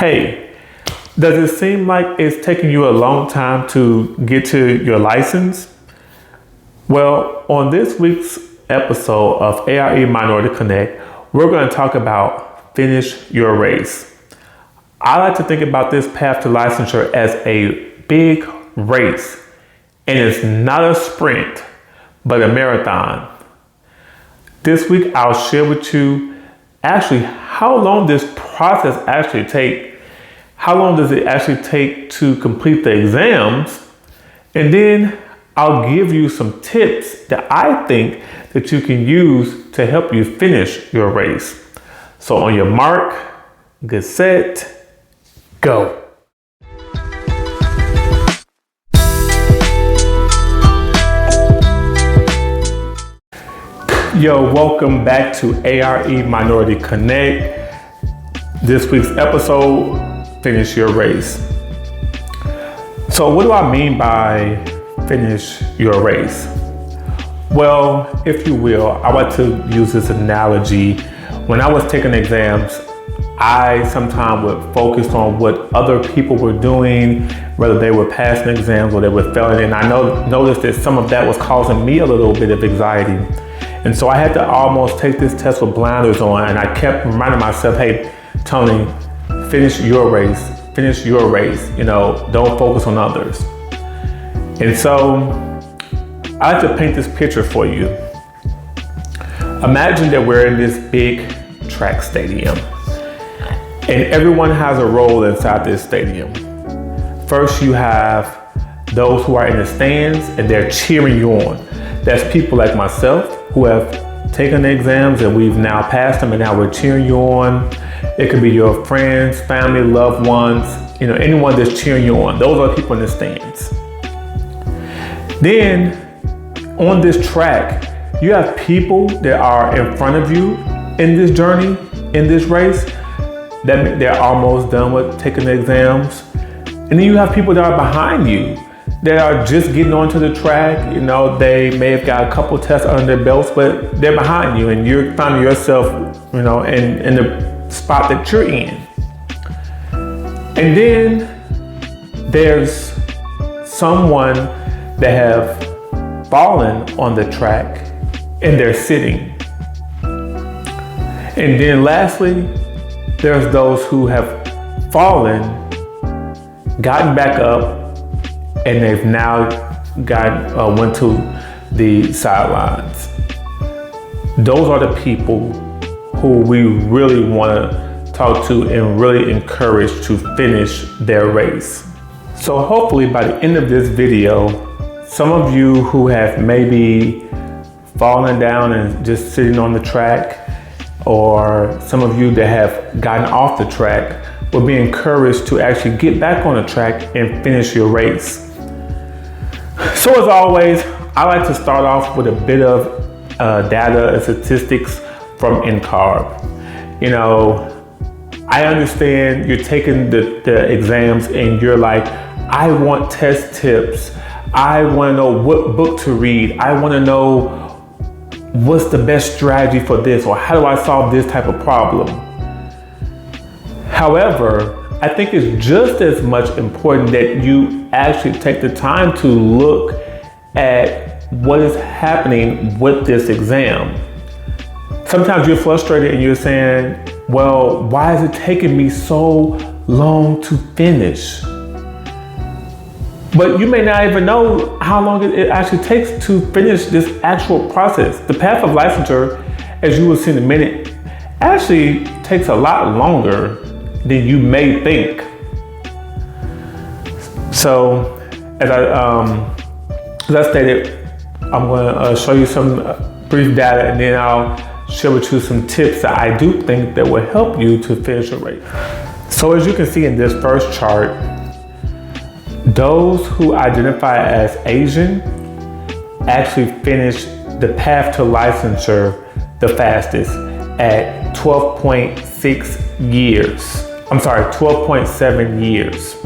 Hey, does it seem like it's taking you a long time to get to your license? Well, on this week's episode of ARE Minority Connect, we're going to talk about finish your race. I like to think about this path to licensure as a big race, and it's not a sprint, but a marathon. This week, I'll share with you actually how long this process actually takes. How long does it actually take to complete the exams? And then I'll give you some tips that I think that you can use to help you finish your race. So on your mark, get set, go. Yo, welcome back to ARE Minority Connect. This week's episode, finish your race. So what do I mean by finish your race? Well, if you will, I like to use this analogy. When I was taking exams, I sometimes would focus on what other people were doing, whether they were passing exams or they were failing. And I noticed that some of that was causing me a little bit of anxiety. And so I had to almost take this test with blinders on, and I kept reminding myself, hey, Tony, finish your race, don't focus on others. And so I like to paint this picture for you. Imagine that we're in this big track stadium, and everyone has a role inside this stadium. First, you have those who are in the stands and they're cheering you on. That's people like myself who have taken the exams and we've now passed them and now we're cheering you on. It could be your friends, family, loved ones, anyone that's cheering you on. Those are people in the stands. Then on this track, you have people that are in front of you in this journey, in this race, that they're almost done with taking the exams. And then you have people that are behind you that are just getting onto the track. They may have got a couple tests under their belts, but they're behind you and you're finding yourself, in the spot that you're in. And then there's someone that have fallen on the track and they're sitting. And then lastly, there's those who have fallen, gotten back up, and they've now went to the sidelines. Those are the people who we really want to talk to and really encourage to finish their race. So hopefully by the end of this video, some of you who have maybe fallen down and just sitting on the track, or some of you that have gotten off the track, will be encouraged to actually get back on the track and finish your race. So as always, I like to start off with a bit of data and statistics from NCARB. I understand you're taking the exams and you're like, I want test tips. I want to know what book to read. I want to know what's the best strategy for this, or how do I solve this type of problem. However, I think it's just as much important that you actually take the time to look at what is happening with this exam. Sometimes you're frustrated and you're saying, well, why is it taking me so long to finish? But you may not even know how long it actually takes to finish this actual process. The path of licensure, as you will see in a minute, actually takes a lot longer than you may think. So, as I stated, I'm going to show you some brief data, and then I'll share with you some tips that I do think that will help you to finish your race. So, as you can see in this first chart, those who identify as Asian actually finish the path to licensure the fastest at 12.6 years. 12.7 years.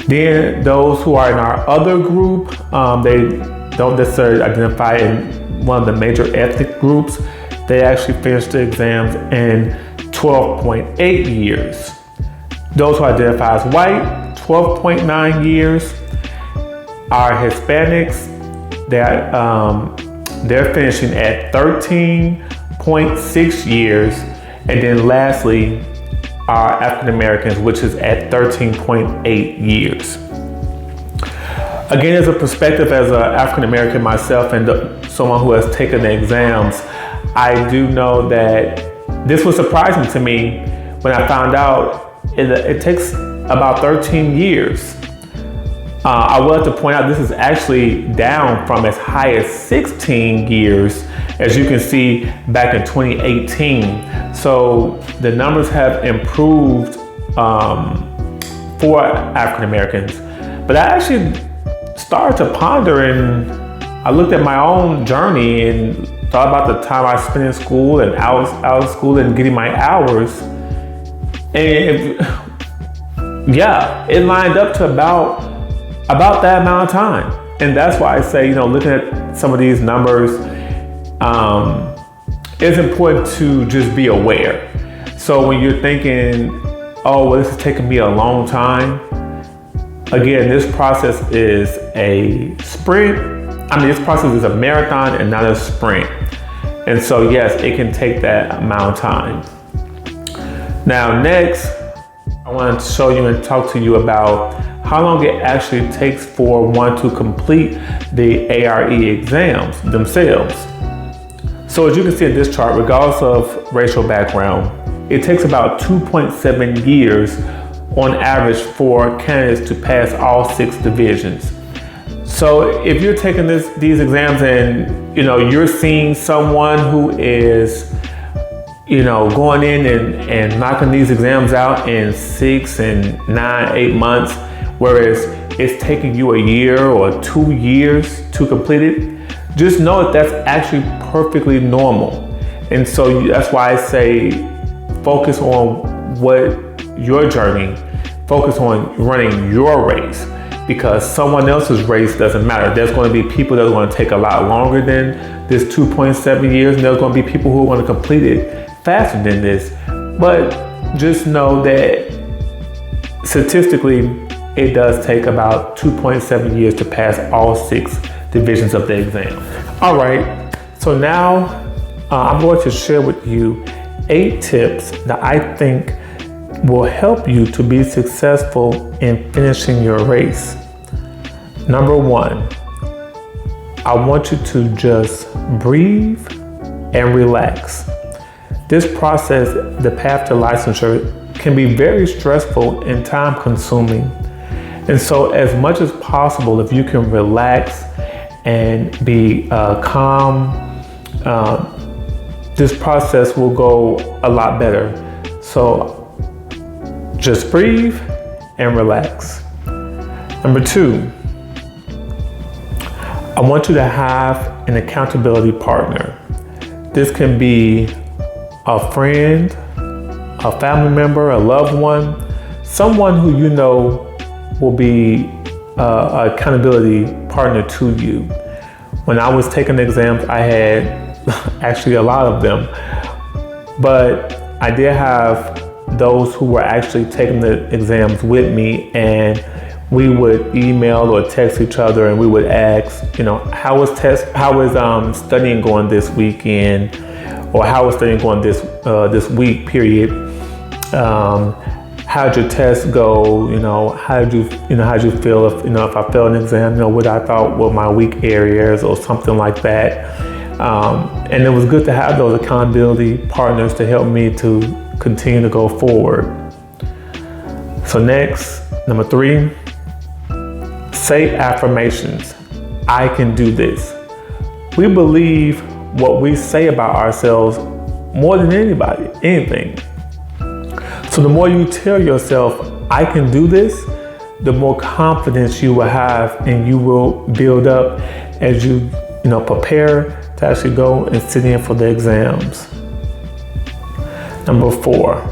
Then those who are in our other group, they don't necessarily identify in one of the major ethnic groups. They actually finish the exams in 12.8 years. Those who identify as white, 12.9 years. Our Hispanics, they're finishing at 13.6 years. And then lastly, our African Americans, which is at 13.8 years. Again, as a perspective as an African American myself and someone who has taken the exams, I do know that this was surprising to me when I found out it takes about 13 years. I would like to point out this is actually down from as high as 16 years, as you can see back in 2018. So the numbers have improved for African Americans. But I actually started to ponder, and I looked at my own journey and thought about the time I spent in school and out of school and getting my hours. And yeah, it lined up to about that amount of time. And that's why I say, looking at some of these numbers, it's important to just be aware. So when you're thinking, oh, well, this is taking me a long time. Again, this process is a sprint. This process is a marathon and not a sprint. And so, yes, it can take that amount of time. Now, next, I want to show you and talk to you about how long it actually takes for one to complete the ARE exams themselves. So as you can see in this chart, regardless of racial background, it takes about 2.7 years on average for candidates to pass all 6 divisions. So if you're taking these exams and you're seeing someone who is going in and knocking these exams out in 6 and 9, 8 months, whereas it's taking you a year or 2 years to complete it, just know that that's actually perfectly normal. And so that's why I say focus on your journey, focus on running your race, because someone else's race doesn't matter. There's going to be people that are going to take a lot longer than this 2.7 years, and there's going to be people who are going to complete it faster than this. But just know that statistically, it does take about 2.7 years to pass all 6 divisions of the exam. All right, so now I'm going to share with you 8 tips that I think will help you to be successful in finishing your race. Number 1, I want you to just breathe and relax. This process, the path to licensure, can be very stressful and time consuming. And so as much as possible, if you can relax and be calm, this process will go a lot better. So just breathe and relax. Number 2, I want you to have an accountability partner. This can be a friend, a family member, a loved one, someone who will be an accountability partner to you. When I was taking the exams, I had actually a lot of them, but I did have those who were actually taking the exams with me, and we would email or text each other, and we would ask, how is studying going this weekend, or how is studying going this week period. How'd your test go? How'd you feel if I failed an exam? What I thought were my weak areas or something like that. And it was good to have those accountability partners to help me to continue to go forward. So next, number 3, say affirmations. I can do this. We believe what we say about ourselves more than anything. So the more you tell yourself, I can do this, the more confidence you will have, and you will build up as you prepare to actually go and sit in for the exams. Number 4,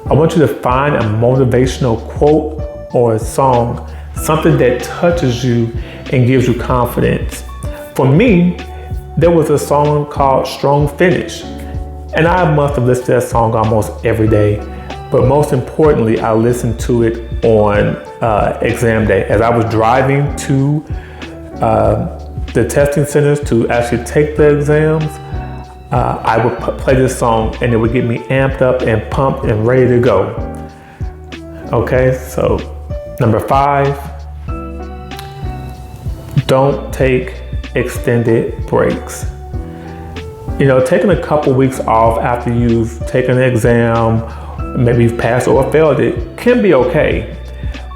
I want you to find a motivational quote or a song, something that touches you and gives you confidence. For me, there was a song called Strong Finish, and I must have listened to that song almost every day. but most importantly, I listened to it on exam day. As I was driving to the testing centers to actually take the exams, I would play this song and it would get me amped up and pumped and ready to go. Okay, so number 5, don't take extended breaks. You know, taking a couple weeks off after you've taken an exam, maybe you've passed or failed it, can be okay.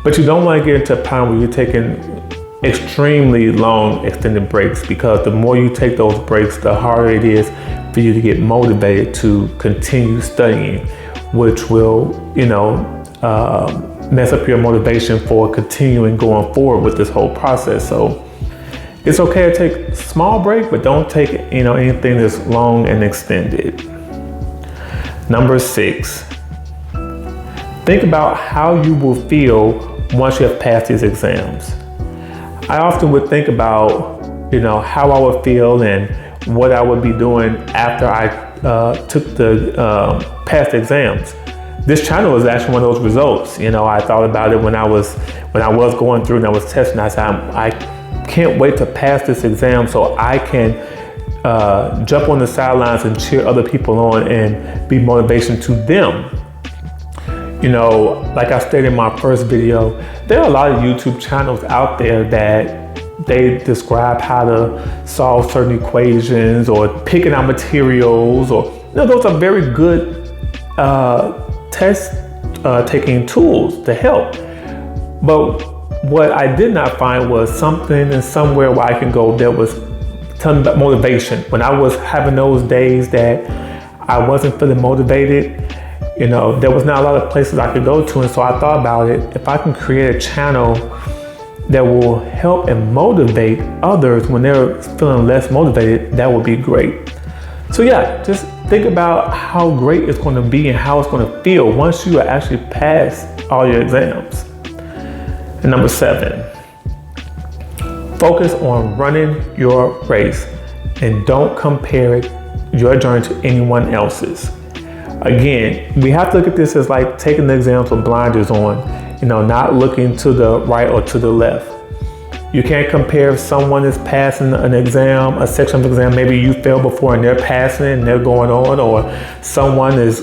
But you don't want to get into a time where you're taking extremely long extended breaks, because the more you take those breaks, the harder it is for you to get motivated to continue studying, which will, mess up your motivation for continuing going forward with this whole process. So it's okay to take a small break, but don't take, anything that's long and extended. Number 6, think about how you will feel once you have passed these exams. I often would think about, how I would feel and what I would be doing after I took the past exams. This channel is actually one of those results. I thought about it when I was going through and I was testing. I said, I can't wait to pass this exam so I can jump on the sidelines and cheer other people on and be motivation to them. Like I stated in my first video, there are a lot of YouTube channels out there that they describe how to solve certain equations or picking out materials, or those are very good test taking tools to help. But what I did not find was something and somewhere where I can go that was telling about motivation. When I was having those days that I wasn't feeling motivated, there was not a lot of places I could go to. And so I thought about it. If I can create a channel that will help and motivate others when they're feeling less motivated, that would be great. So yeah, just think about how great it's going to be and how it's going to feel once you actually pass all your exams. And number 7, focus on running your race and don't compare your journey to anyone else's. Again, we have to look at this as like taking the exams with blinders on, not looking to the right or to the left. You can't compare if someone is passing an exam, a section of exam, maybe you failed before and they're passing it and they're going on, or someone has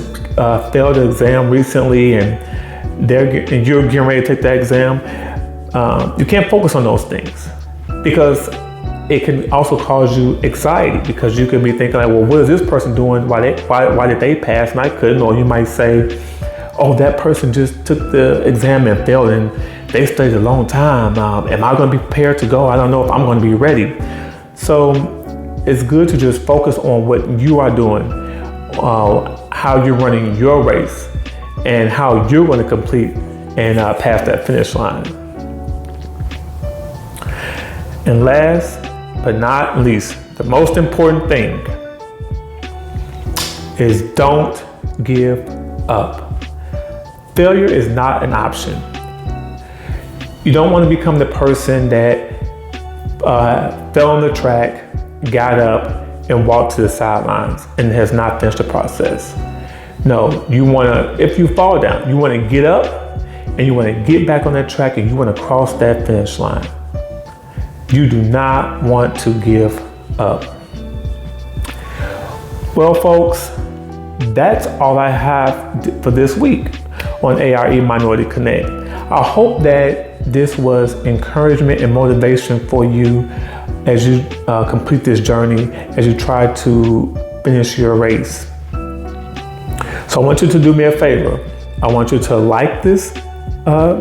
failed an exam recently and you're getting ready to take that exam. You can't focus on those things, because it can also cause you anxiety, because you could be thinking like, well, what is this person doing? Why did they pass and I couldn't? Or you might say, oh, that person just took the exam and failed and they studied a long time. Am I going to be prepared to go? I don't know if I'm going to be ready. So it's good to just focus on what you are doing, how you're running your race, and how you're going to complete and pass that finish line. And last but not least, the most important thing is don't give up. Failure is not an option. You don't want to become the person that fell on the track, got up, and walked to the sidelines and has not finished the process. No, you want to, if you fall down, you want to get up and you want to get back on that track and you want to cross that finish line. You do not want to give up. Well, folks, that's all I have for this week on ARE Minority Connect. I hope that this was encouragement and motivation for you as you complete this journey, as you try to finish your race. So I want you to do me a favor. I want you to like this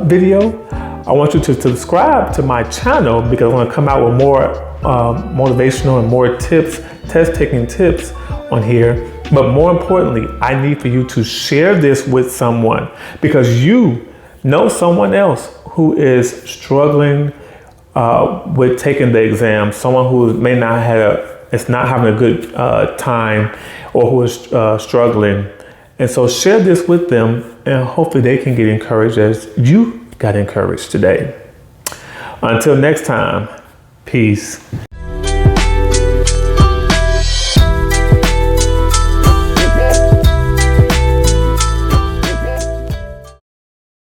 video. I want you to subscribe to my channel, because I'm going to come out with more motivational and more tips, test-taking tips on here. But more importantly, I need for you to share this with someone, because you know someone else who is struggling with taking the exam, someone who may not is not having a good time, or who is struggling. And so share this with them, and hopefully they can get encouraged as you got encouraged today. Until next time, peace.